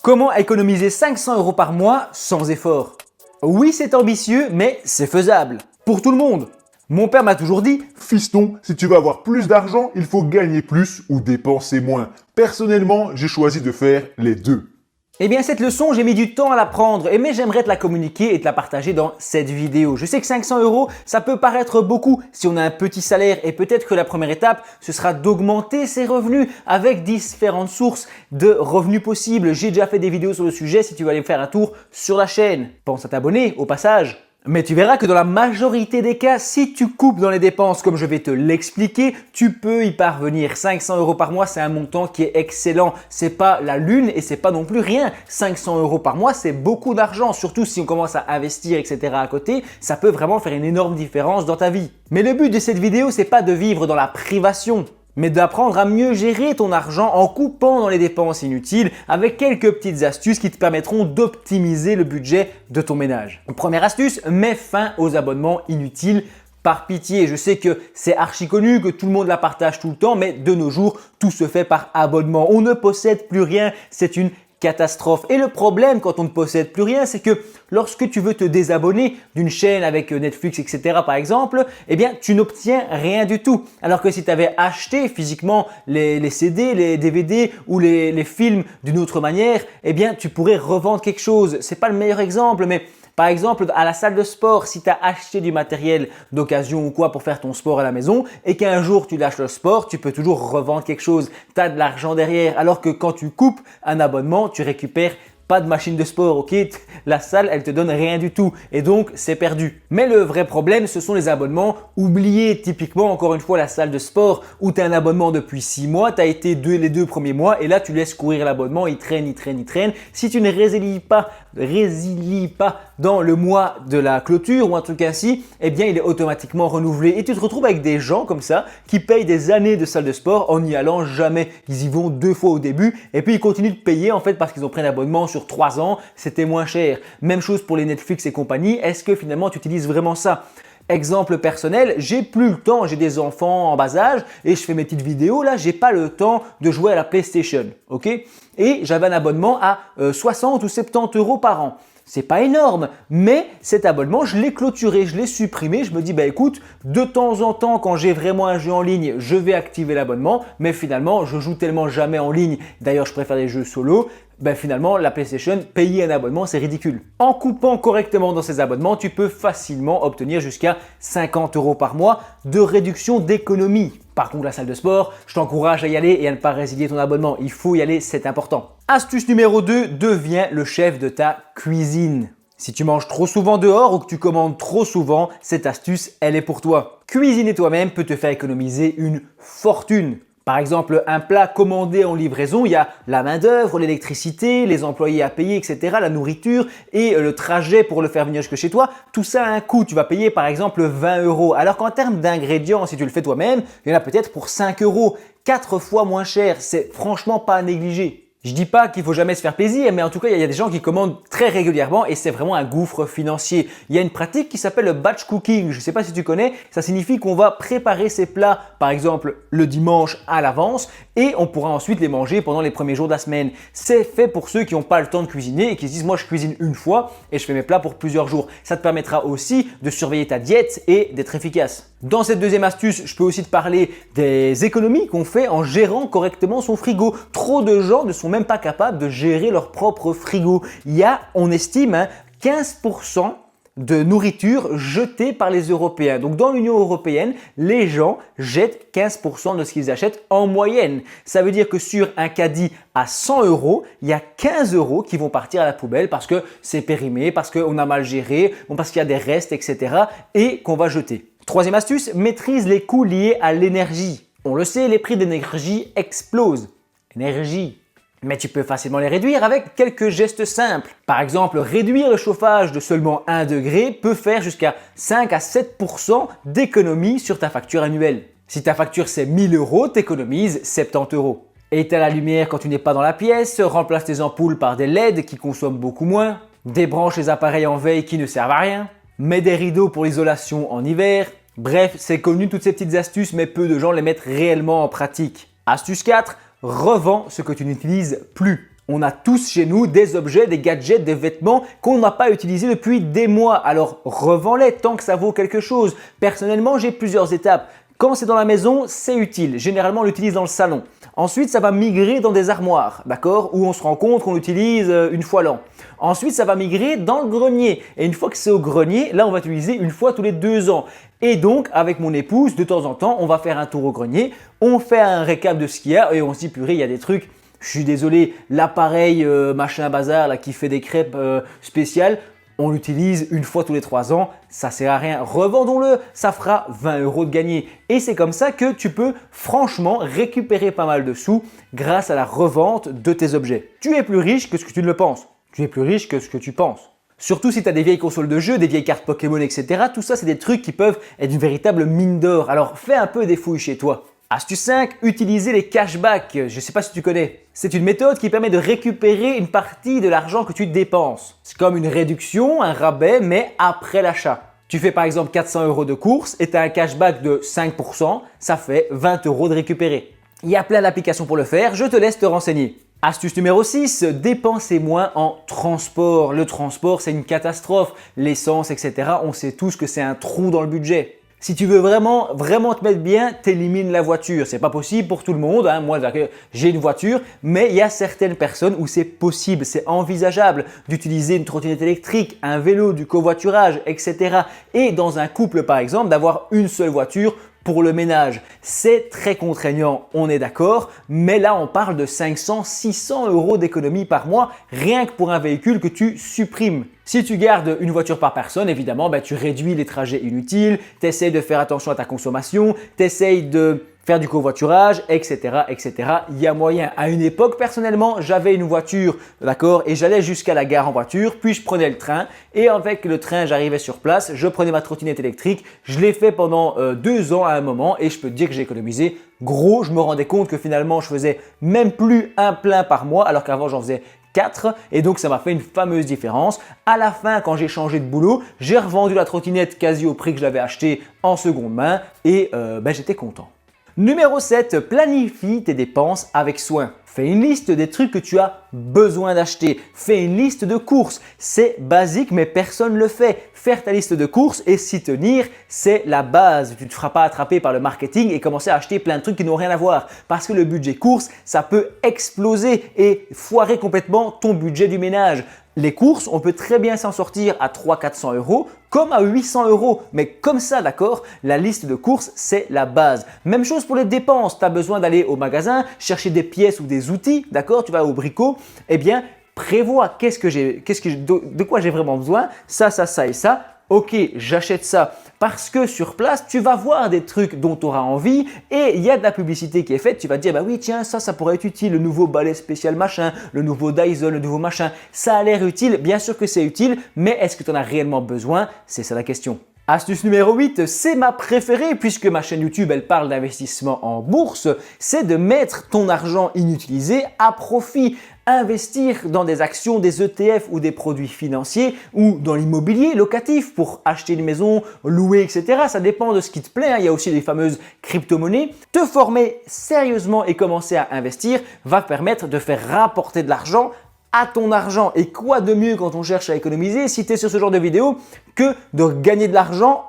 Comment économiser 500 € par mois sans effort? Oui, c'est ambitieux, mais c'est faisable. Pour tout le monde. Mon père m'a toujours dit « Fiston, si tu veux avoir plus d'argent, il faut gagner plus ou dépenser moins. Personnellement, j'ai choisi de faire les deux. » Eh bien, cette leçon, j'ai mis du temps à l'apprendre, mais j'aimerais te la communiquer et te la partager dans cette vidéo. Je sais que 500 €, ça peut paraître beaucoup si on a un petit salaire et peut-être que la première étape, ce sera d'augmenter ses revenus avec différentes sources de revenus possibles. J'ai déjà fait des vidéos sur le sujet si tu veux aller faire un tour sur la chaîne. Pense à t'abonner au passage. Mais tu verras que dans la majorité des cas, si tu coupes dans les dépenses comme je vais te l'expliquer, tu peux y parvenir. 500 € par mois, c'est un montant qui est excellent. C'est pas la lune et c'est pas non plus rien. 500 € par mois, c'est beaucoup d'argent. Surtout si on commence à investir, etc. à côté, ça peut vraiment faire une énorme différence dans ta vie. Mais le but de cette vidéo, c'est pas de vivre dans la privation, mais d'apprendre à mieux gérer ton argent en coupant dans les dépenses inutiles avec quelques petites astuces qui te permettront d'optimiser le budget de ton ménage. Première astuce, mets fin aux abonnements inutiles. Par pitié, je sais que c'est archi connu, que tout le monde la partage tout le temps, mais de nos jours, tout se fait par abonnement. On ne possède plus rien, c'est une catastrophe. Et le problème quand on ne possède plus rien, c'est que lorsque tu veux te désabonner d'une chaîne avec Netflix, etc. par exemple, eh bien tu n'obtiens rien du tout. Alors que si tu avais acheté physiquement les CD, les DVD ou les films d'une autre manière, eh bien tu pourrais revendre quelque chose. C'est pas le meilleur exemple, mais par exemple, à la salle de sport, si tu as acheté du matériel d'occasion ou quoi pour faire ton sport à la maison et qu'un jour tu lâches le sport, tu peux toujours revendre quelque chose. Tu as de l'argent derrière. Alors que quand tu coupes un abonnement, tu récupères pas de machine de sport, ok? La salle, elle te donne rien du tout et donc c'est perdu. Mais le vrai problème, ce sont les abonnements oubliés. Typiquement, encore une fois, la salle de sport où tu as un abonnement depuis 6 mois, tu as été les 2 premiers mois et là tu laisses courir l'abonnement, il traîne, il traîne, il traîne. Si tu ne résilies pas dans le mois de la clôture ou un truc ainsi, eh bien il est automatiquement renouvelé et tu te retrouves avec des gens comme ça qui payent des années de salle de sport en n'y allant jamais. Ils y vont 2 fois au début et puis ils continuent de payer en fait parce qu'ils ont pris un abonnement sur 3 ans, c'était moins cher. Même chose pour les Netflix et compagnie, est-ce que finalement tu utilises vraiment ça? Exemple personnel, j'ai plus le temps, j'ai des enfants en bas âge et je fais mes petites vidéos là, j'ai pas le temps de jouer à la PlayStation, ok? Et j'avais un abonnement à 60 ou 70 € par an. C'est pas énorme, mais cet abonnement, je l'ai clôturé, je l'ai supprimé. Je me dis, bah écoute, de temps en temps, quand j'ai vraiment un jeu en ligne, je vais activer l'abonnement. Mais finalement, je joue tellement jamais en ligne. D'ailleurs, je préfère les jeux solo. Ben finalement, la PlayStation, payer un abonnement, c'est ridicule. En coupant correctement dans ces abonnements, tu peux facilement obtenir jusqu'à 50 € par mois de réduction d'économie. Par contre, la salle de sport, je t'encourage à y aller et à ne pas résilier ton abonnement. Il faut y aller, c'est important. Astuce numéro 2, deviens le chef de ta cuisine. Si tu manges trop souvent dehors ou que tu commandes trop souvent, cette astuce, elle est pour toi. Cuisiner toi-même peut te faire économiser une fortune. Par exemple, un plat commandé en livraison, il y a la main-d'œuvre, l'électricité, les employés à payer, etc., la nourriture et le trajet pour le faire venir jusque chez toi. Tout ça a un coût. Tu vas payer par exemple 20 €. Alors qu'en termes d'ingrédients, si tu le fais toi-même, il y en a peut-être pour 5 €. 4 fois moins cher. C'est franchement pas à négliger. Je dis pas qu'il faut jamais se faire plaisir, mais en tout cas, il y a des gens qui commandent très régulièrement et c'est vraiment un gouffre financier. Il y a une pratique qui s'appelle le batch cooking. Je ne sais pas si tu connais. Ça signifie qu'on va préparer ses plats, par exemple, le dimanche à l'avance et on pourra ensuite les manger pendant les premiers jours de la semaine. C'est fait pour ceux qui n'ont pas le temps de cuisiner et qui se disent, moi, je cuisine une fois et je fais mes plats pour plusieurs jours. Ça te permettra aussi de surveiller ta diète et d'être efficace. Dans cette deuxième astuce, je peux aussi te parler des économies qu'on fait en gérant correctement son frigo. Trop de gens ne sont même pas capables de gérer leur propre frigo. Il y a, on estime, 15% de nourriture jetée par les Européens. Donc dans l'Union européenne, les gens jettent 15% de ce qu'ils achètent en moyenne. Ça veut dire que sur un caddie à 100 €, il y a 15 € qui vont partir à la poubelle parce que c'est périmé, parce qu'on a mal géré, parce qu'il y a des restes, etc. et qu'on va jeter. Troisième astuce, maîtrise les coûts liés à l'énergie. On le sait, les prix de l'énergie explosent. Énergie. Mais tu peux facilement les réduire avec quelques gestes simples. Par exemple, réduire le chauffage de seulement 1 degré peut faire jusqu'à 5 à 7% d'économie sur ta facture annuelle. Si ta facture c'est 1000 €, tu économises 70 €. Éteins la lumière quand tu n'es pas dans la pièce, remplace tes ampoules par des LED qui consomment beaucoup moins, débranche les appareils en veille qui ne servent à rien, mets des rideaux pour l'isolation en hiver. Bref, c'est connu toutes ces petites astuces, mais peu de gens les mettent réellement en pratique. Astuce 4, revends ce que tu n'utilises plus. On a tous chez nous des objets, des gadgets, des vêtements qu'on n'a pas utilisés depuis des mois. Alors revends-les tant que ça vaut quelque chose. Personnellement, j'ai plusieurs étapes. Quand c'est dans la maison, c'est utile. Généralement, on l'utilise dans le salon. Ensuite, ça va migrer dans des armoires, d'accord, où on se rend compte qu'on l'utilise une fois l'an. Ensuite, ça va migrer dans le grenier. Et une fois que c'est au grenier, là, on va l'utiliser une fois tous les 2 ans. Et donc, avec mon épouse, de temps en temps, on va faire un tour au grenier. On fait un récap de ce qu'il y a et on se dit, purée, il y a des trucs. Je suis désolé, l'appareil machin bazar là, qui fait des crêpes spéciales, on l'utilise une fois tous les 3 ans, ça sert à rien, revendons-le, ça fera 20 € de gagné. Et c'est comme ça que tu peux franchement récupérer pas mal de sous grâce à la revente de tes objets. Tu es plus riche que ce que tu ne le penses, tu es plus riche que ce que tu penses. Surtout si tu as des vieilles consoles de jeux, des vieilles cartes Pokémon, etc. Tout ça, c'est des trucs qui peuvent être une véritable mine d'or. Alors fais un peu des fouilles chez toi. Astuce 5, utiliser les cashbacks. Je ne sais pas si tu connais. C'est une méthode qui permet de récupérer une partie de l'argent que tu dépenses. C'est comme une réduction, un rabais, mais après l'achat. Tu fais par exemple 400 € de course et tu as un cashback de 5%, ça fait 20 € de récupérer. Il y a plein d'applications pour le faire, je te laisse te renseigner. Astuce numéro 6, dépensez moins en transport. Le transport, c'est une catastrophe. L'essence, etc. On sait tous que c'est un trou dans le budget. Si tu veux vraiment te mettre bien, t'élimines la voiture. C'est pas possible pour tout le monde. Hein. Moi, j'ai une voiture, mais il y a certaines personnes où c'est possible, c'est envisageable d'utiliser une trottinette électrique, un vélo, du covoiturage, etc. Et dans un couple, par exemple, d'avoir une seule voiture pour le ménage. C'est très contraignant, on est d'accord, mais là on parle de 500-600 € d'économie par mois rien que pour un véhicule que tu supprimes. Si tu gardes une voiture par personne, évidemment, tu réduis les trajets inutiles, tu essaies de faire attention à ta consommation, tu essaies de faire du covoiturage, etc., etc. Il y a moyen. À une époque, personnellement, j'avais une voiture, d'accord, et j'allais jusqu'à la gare en voiture, puis je prenais le train, et avec le train, j'arrivais sur place, je prenais ma trottinette électrique. Je l'ai fait pendant 2 ans à un moment, et je peux te dire que j'ai économisé gros. Je me rendais compte que finalement, je faisais même plus un plein par mois, alors qu'avant, j'en faisais 4 et donc ça m'a fait une fameuse différence. À la fin, quand j'ai changé de boulot, j'ai revendu la trottinette quasi au prix que je l'avais acheté en seconde main et j'étais content. Numéro 7, planifie tes dépenses avec soin. Fais une liste des trucs que tu as besoin d'acheter. Fais une liste de courses. C'est basique, mais personne ne le fait. Faire ta liste de courses et s'y tenir, c'est la base. Tu ne te feras pas attraper par le marketing et commencer à acheter plein de trucs qui n'ont rien à voir. Parce que le budget courses, ça peut exploser et foirer complètement ton budget du ménage. Les courses, on peut très bien s'en sortir à 300-400 € comme à 800 €. Mais comme ça, d'accord, la liste de courses, c'est la base. Même chose pour les dépenses. Tu as besoin d'aller au magasin, chercher des pièces ou des outils, d'accord, tu vas au bricot, eh bien, prévois de quoi j'ai vraiment besoin, ça et ça. Ok, j'achète ça parce que sur place, tu vas voir des trucs dont tu auras envie et il y a de la publicité qui est faite. Tu vas te dire, bah oui, tiens, ça pourrait être utile, le nouveau balai spécial machin, le nouveau Dyson, le nouveau machin. Ça a l'air utile, bien sûr que c'est utile, mais est-ce que tu en as réellement besoin? C'est ça la question. Astuce numéro 8, c'est ma préférée puisque ma chaîne YouTube, elle parle d'investissement en bourse, c'est de mettre ton argent inutilisé à profit. Investir dans des actions, des ETF ou des produits financiers ou dans l'immobilier locatif pour acheter une maison, louer, etc. Ça dépend de ce qui te plaît. Il y a aussi les fameuses crypto-monnaies. Te former sérieusement et commencer à investir va permettre de faire rapporter de l'argent à ton argent. Et quoi de mieux quand on cherche à économiser si tu es sur ce genre de vidéo que de gagner de l'argent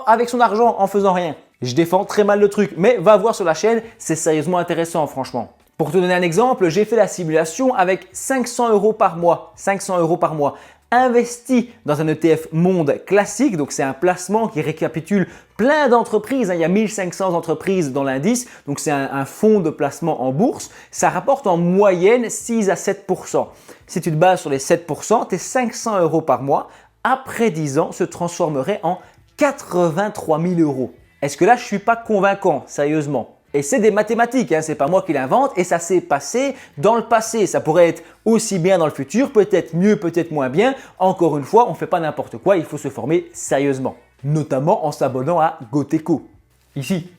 avec son argent en faisant rien. Je défends très mal le truc, mais va voir sur la chaîne, c'est sérieusement intéressant franchement. Pour te donner un exemple, j'ai fait la simulation avec 500 € par mois. 500 € par mois. Investi dans un ETF monde classique, donc c'est un placement qui récapitule plein d'entreprises. Il y a 1500 entreprises dans l'indice, donc c'est un fonds de placement en bourse. Ça rapporte en moyenne 6 à 7%. Si tu te bases sur les 7%, tes 500 € par mois, après 10 ans, se transformeraient en 83 000 €. Est-ce que là, je ne suis pas convaincant, sérieusement? Et c'est des mathématiques, hein, c'est pas moi qui l'invente et ça s'est passé dans le passé. Ça pourrait être aussi bien dans le futur, peut-être mieux, peut-être moins bien. Encore une fois, on ne fait pas n'importe quoi, il faut se former sérieusement. Notamment en s'abonnant à Goteco. Ici.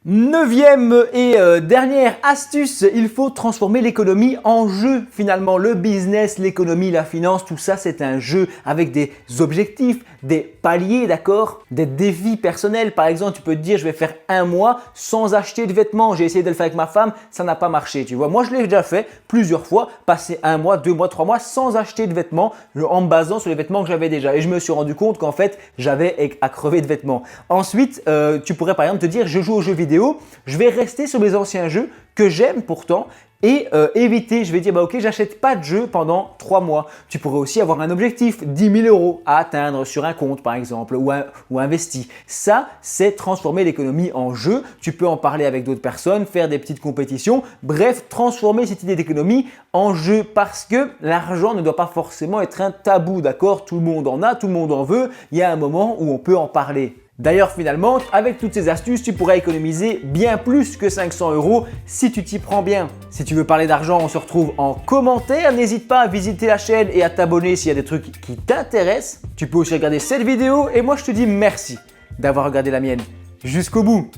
Neuvième et dernière astuce, il faut transformer l'économie en jeu. Finalement, le business, l'économie, la finance, tout ça c'est un jeu avec des objectifs, des paliers, d'accord? Des défis personnels. Par exemple, tu peux te dire je vais faire un mois sans acheter de vêtements. J'ai essayé de le faire avec ma femme, ça n'a pas marché. Tu vois, moi je l'ai déjà fait plusieurs fois, passer un mois, 2 mois, 3 mois sans acheter de vêtements en me basant sur les vêtements que j'avais déjà. Et je me suis rendu compte qu'en fait, j'avais à crever de vêtements. Ensuite, tu pourrais par exemple te dire je joue aux jeux vidéo. Je vais rester sur mes anciens jeux que j'aime pourtant et éviter, je vais dire ok, j'achète pas de jeu pendant 3 mois. Tu pourrais aussi avoir un objectif, 10 000 € à atteindre sur un compte par exemple ou investi. Ça, c'est transformer l'économie en jeu. Tu peux en parler avec d'autres personnes, faire des petites compétitions. Bref, transformer cette idée d'économie en jeu parce que l'argent ne doit pas forcément être un tabou, d'accord? Tout le monde en a, tout le monde en veut. Il y a un moment où on peut en parler. D'ailleurs, finalement, avec toutes ces astuces, tu pourras économiser bien plus que 500 € si tu t'y prends bien. Si tu veux parler d'argent, on se retrouve en commentaire. N'hésite pas à visiter la chaîne et à t'abonner s'il y a des trucs qui t'intéressent. Tu peux aussi regarder cette vidéo et moi je te dis merci d'avoir regardé la mienne jusqu'au bout.